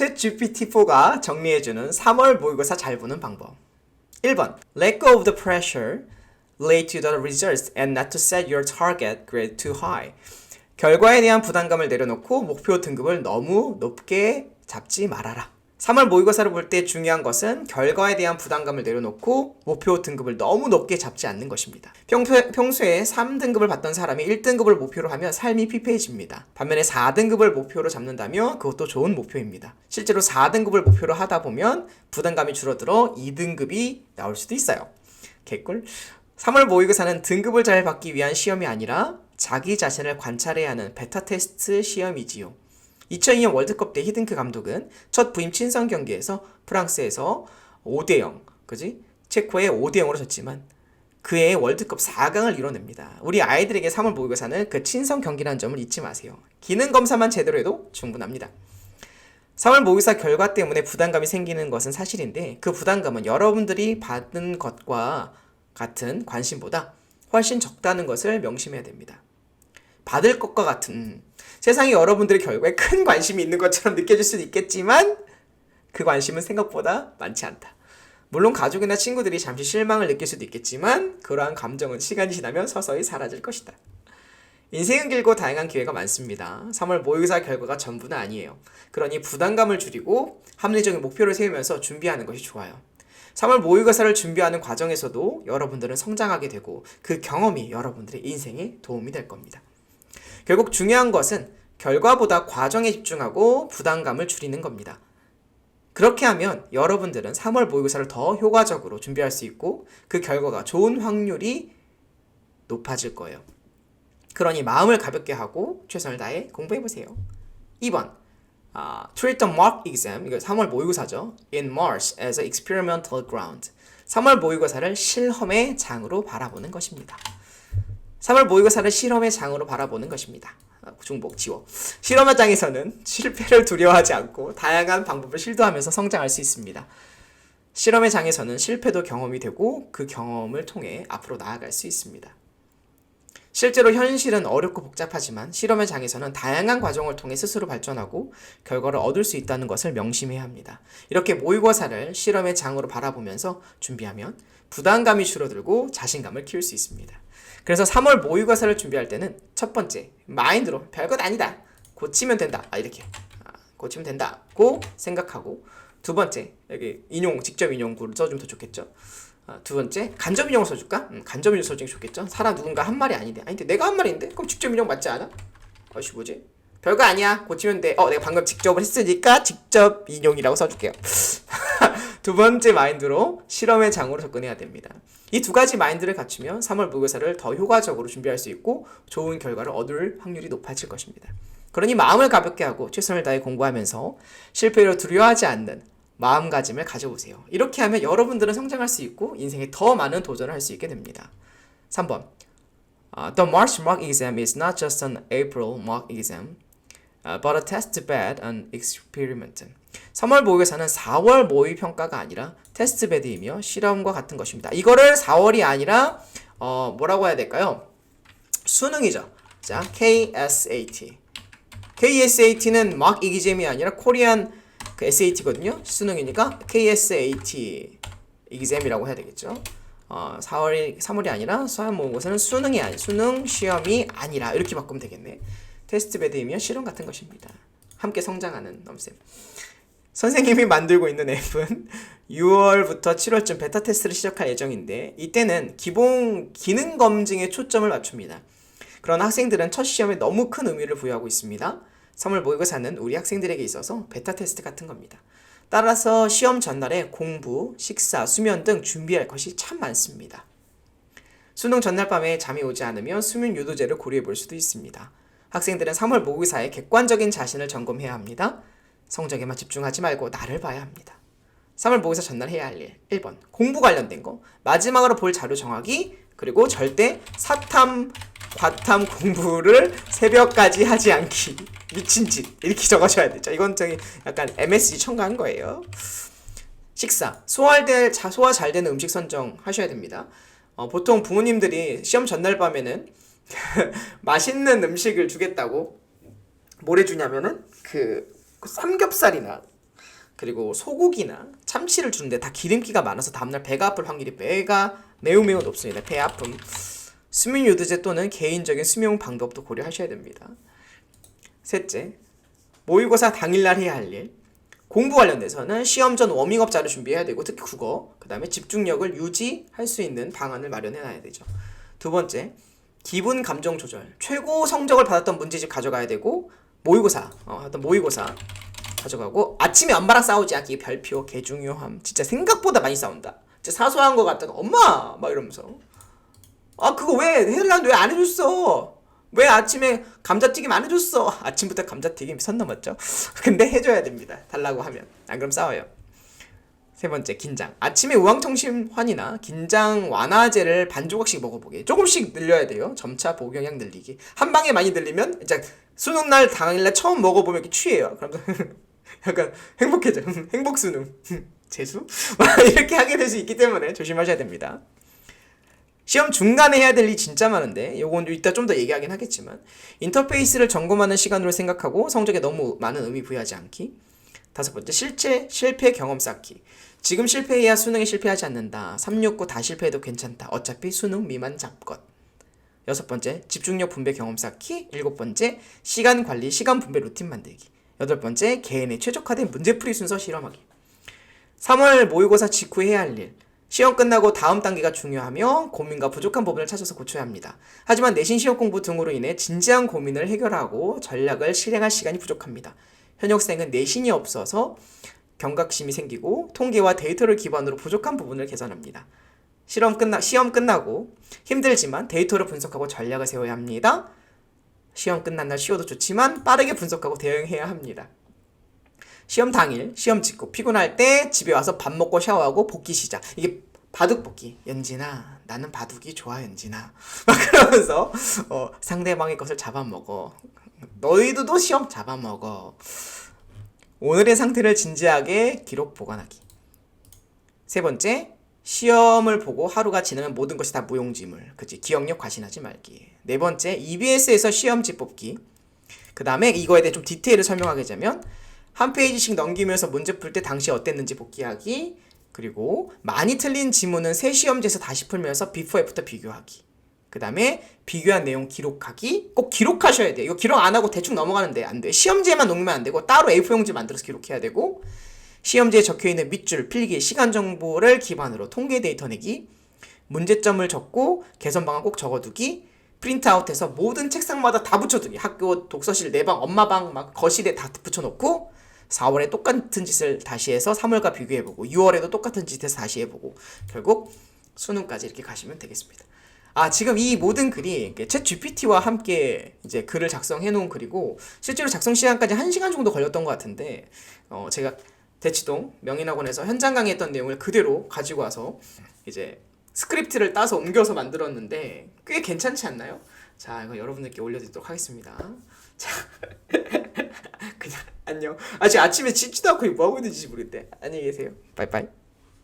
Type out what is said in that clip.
챗 GPT-4가 정리해주는 3월 모의고사 잘 보는 방법. 1번. Let go of the pressure relate to the results and not to set your target grade too high. 결과에 대한 부담감을 내려놓고 목표 등급을 너무 높게 잡지 말아라. 3월 모의고사를 볼 때 중요한 것은 결과에 대한 부담감을 내려놓고 목표 등급을 너무 높게 잡지 않는 것입니다. 평소에 3등급을 받던 사람이 1등급을 목표로 하면 삶이 피폐해집니다. 반면에 4등급을 목표로 잡는다면 그것도 좋은 목표입니다. 실제로 4등급을 목표로 하다 보면 부담감이 줄어들어 2등급이 나올 수도 있어요. 개꿀. 3월 모의고사는 등급을 잘 받기 위한 시험이 아니라 자기 자신을 관찰해야 하는 베타 테스트 시험이지요. 2002년 월드컵 때 히딩크 감독은 첫 부임 친선 경기에서 프랑스에서 5대0, 그지? 체코에 5대0으로 졌지만 그해 월드컵 4강을 이뤄냅니다. 우리 아이들에게 3월 모의고사는 그 친선 경기라는 점을 잊지 마세요. 기능 검사만 제대로 해도 충분합니다. 3월 모의고사 결과 때문에 부담감이 생기는 것은 사실인데 그 부담감은 여러분들이 받은 것과 같은 관심보다 훨씬 적다는 것을 명심해야 됩니다. 받을 것과 같은 세상에 여러분들의 결과에 큰 관심이 있는 것처럼 느껴질 수도 있겠지만 그 관심은 생각보다 많지 않다. 물론 가족이나 친구들이 잠시 실망을 느낄 수도 있겠지만 그러한 감정은 시간이 지나면 서서히 사라질 것이다. 인생은 길고 다양한 기회가 많습니다. 3월 모의고사 결과가 전부는 아니에요. 그러니 부담감을 줄이고 합리적인 목표를 세우면서 준비하는 것이 좋아요. 3월 모의고사를 준비하는 과정에서도 여러분들은 성장하게 되고 그 경험이 여러분들의 인생에 도움이 될 겁니다. 결국 중요한 것은 결과보다 과정에 집중하고 부담감을 줄이는 겁니다. 그렇게 하면 여러분들은 3월 모의고사를 더 효과적으로 준비할 수 있고 그 결과가 좋은 확률이 높아질 거예요. 그러니 마음을 가볍게 하고 최선을 다해 공부해보세요. 2번. Treat the mock exam, 이거 3월 모의고사죠. In March as an experimental ground. 3월 모의고사를 실험의 장으로 바라보는 것입니다. 3월 모의고사를 실험의 장으로 바라보는 것입니다. 중복 지워. 실험의 장에서는 실패를 두려워하지 않고 다양한 방법을 시도하면서 성장할 수 있습니다. 실험의 장에서는 실패도 경험이 되고 그 경험을 통해 앞으로 나아갈 수 있습니다. 실제로 현실은 어렵고 복잡하지만 실험의 장에서는 다양한 과정을 통해 스스로 발전하고 결과를 얻을 수 있다는 것을 명심해야 합니다. 이렇게 모의고사를 실험의 장으로 바라보면서 준비하면 부담감이 줄어들고 자신감을 키울 수 있습니다. 그래서 3월 모의고사를 준비할 때는 첫 번째, 마인드로 별것 아니다. 고치면 된다. 이렇게. 고치면 된다고 생각하고 두 번째, 여기 직접 인용구를 써주면 더 좋겠죠. 두 번째, 간접 인용을 써줄까? 간접 인용 써주는 게 좋겠죠. 사람 누군가 한 말이 아닌데 내가 한 말인데? 그럼 직접 인용 맞지 않아? 뭐지? 별거 아니야. 고치면 돼. 내가 방금 직접을 했으니까 직접 인용이라고 써줄게요. 두 번째 마인드로 실험의 장으로 접근해야 됩니다. 이 두 가지 마인드를 갖추면 3월 모의고사를 더 효과적으로 준비할 수 있고 좋은 결과를 얻을 확률이 높아질 것입니다. 그러니 마음을 가볍게 하고 최선을 다해 공부하면서 실패를 두려워하지 않는 마음가짐을 가져보세요. 이렇게 하면 여러분들은 성장할 수 있고 인생에 더 많은 도전을 할 수 있게 됩니다. 3번. The March mock exam is not just an April mock exam, but a test bed and experiment. 3월 모의고사는 4월 모의 평가가 아니라 테스트베드이며 실험과 같은 것입니다. 이거를 4월이 아니라 뭐라고 해야 될까요? 수능이죠. 자, KSAT. KSAT는 mock exam이 아니라 코리안 SAT거든요. 수능이니까 KSAT exam이라고 해야 되겠죠. 3월이 아니라 4월 모의고사는 수능 시험이 아니라 이렇게 바꾸면 되겠네. 테스트베드이며 실험 같은 것입니다. 함께 성장하는 넘쌤. 선생님이 만들고 있는 앱은 6월부터 7월쯤 베타 테스트를 시작할 예정인데 이때는 기본 기능 검증에 초점을 맞춥니다. 그러나 학생들은 첫 시험에 너무 큰 의미를 부여하고 있습니다. 3월 모의고사는 우리 학생들에게 있어서 베타 테스트 같은 겁니다. 따라서 시험 전날에 공부, 식사, 수면 등 준비할 것이 참 많습니다. 수능 전날 밤에 잠이 오지 않으면 수면 유도제를 고려해 볼 수도 있습니다. 학생들은 3월 모의고사에 객관적인 자신을 점검해야 합니다. 성적에만 집중하지 말고 나를 봐야 합니다. 3월 모의고사 전날 해야 할 일 1번 공부 관련된 거 마지막으로 볼 자료 정하기 그리고 절대 사탐, 과탐 공부를 새벽까지 하지 않기 미친 짓 이렇게 적어줘야 되죠. 이건 저기 약간 MSG 첨가한 거예요. 식사 소화 잘 되는 음식 선정하셔야 됩니다. 보통 부모님들이 시험 전날 밤에는 맛있는 음식을 주겠다고 뭘 해주냐면은 그 삼겹살이나 그리고 소고기나 참치를 주는데 다 기름기가 많아서 다음날 배가 아플 확률이 매우 높습니다. 배 아픔. 수면 유도제 또는 개인적인 수면 방법도 고려하셔야 됩니다. 셋째, 모의고사 당일날 해야 할 일. 공부 관련돼서는 시험 전 워밍업 자료 준비해야 되고, 특히 국어, 그 다음에 집중력을 유지할 수 있는 방안을 마련해놔야 되죠. 두 번째, 기분 감정 조절. 최고 성적을 받았던 문제집 가져가야 되고, 모의고사 가져가고, 아침에 엄마랑 싸우지 않기. 별표 개중요함. 진짜 생각보다 많이 싸운다. 진짜 사소한 거 같다가 엄마 막 이러면서, 아 그거 왜 해달라는데 왜 안 해줬어? 왜 아침에 감자튀김 안 해줬어? 아침부터 감자튀김 선 넘었죠? 근데 해줘야 됩니다. 달라고 하면. 안 그럼 싸워요. 세 번째, 긴장. 아침에 우황청심환이나 긴장 완화제를 반 조각씩 먹어보기. 조금씩 늘려야 돼요. 점차 복용량 늘리기. 한 방에 많이 늘리면 이제 수능날 당일날 처음 먹어보면 이렇게 취해요. 그럼 약간 행복해져. 행복 수능. 재수? 이렇게 하게 될 수 있기 때문에 조심하셔야 됩니다. 시험 중간에 해야 될 일이 진짜 많은데 요건 이따 좀 더 얘기하긴 하겠지만, 인터페이스를 점검하는 시간으로 생각하고 성적에 너무 많은 의미 부여하지 않기. 다섯 번째, 실패 경험 쌓기. 지금 실패해야 수능에 실패하지 않는다. 369 다 실패해도 괜찮다. 어차피 수능 미만 잡것. 여섯 번째, 집중력 분배 경험 쌓기. 일곱 번째, 시간 관리, 시간 분배 루틴 만들기. 여덟 번째, 개인의 최적화된 문제풀이 순서 실험하기. 3월 모의고사 직후 해야 할 일. 시험 끝나고 다음 단계가 중요하며 고민과 부족한 부분을 찾아서 고쳐야 합니다. 하지만 내신 시험 공부 등으로 인해 진지한 고민을 해결하고 전략을 실행할 시간이 부족합니다. 현역생은 내신이 없어서 경각심이 생기고 통계와 데이터를 기반으로 부족한 부분을 개선합니다. 시험 끝나고 힘들지만 데이터를 분석하고 전략을 세워야 합니다. 시험 끝난 날 쉬어도 좋지만 빠르게 분석하고 대응해야 합니다. 시험 당일, 시험 직후 피곤할 때 집에 와서 밥 먹고 샤워하고 복귀 시작. 이게 바둑 복귀. 연진아, 나는 바둑이 좋아, 연진아. 막 그러면서 상대방의 것을 잡아먹어. 너희들도 시험 잡아먹어. 오늘의 상태를 진지하게 기록 보관하기. 세 번째, 시험을 보고 하루가 지나면 모든 것이 다 무용지물. 그치? 기억력 과신하지 말기. 네 번째, EBS에서 시험지 뽑기. 그 다음에 이거에 대해 좀 디테일을 설명하자면, 한 페이지씩 넘기면서 문제 풀 때 당시 어땠는지 복기하기. 그리고 많이 틀린 지문은 새 시험지에서 다시 풀면서 비포 애프터 비교하기. 그 다음에 비교한 내용 기록하기. 꼭 기록하셔야 돼요. 이거 기록 안 하고 대충 넘어가는데 안 돼. 시험지에만 녹으면 안 되고 따로 A4용지 만들어서 기록해야 되고, 시험지에 적혀있는 밑줄, 필기, 시간 정보를 기반으로 통계 데이터 내기, 문제점을 적고 개선 방안 꼭 적어두기, 프린트아웃해서 모든 책상마다 다 붙여두기. 학교 독서실, 내 방, 엄마 방, 막 거실에 다 붙여놓고 4월에 똑같은 짓을 다시 해서 3월과 비교해보고 6월에도 똑같은 짓을 다시 해보고 결국 수능까지 이렇게 가시면 되겠습니다. 지금 이 모든 글이 챗 GPT와 함께 이제 글을 작성해 놓은 글이고, 실제로 작성 시간까지 1시간 정도 걸렸던 것 같은데, 제가 대치동 명인학원에서 현장 강의했던 내용을 그대로 가지고 와서 이제 스크립트를 따서 옮겨서 만들었는데 꽤 괜찮지 않나요? 자, 이거 여러분들께 올려드리도록 하겠습니다. 자, 그냥 안녕. 지금 아침에 씻지도 않고 뭐 하고 있는지 모르겠대. 안녕히 계세요. 빠이빠이.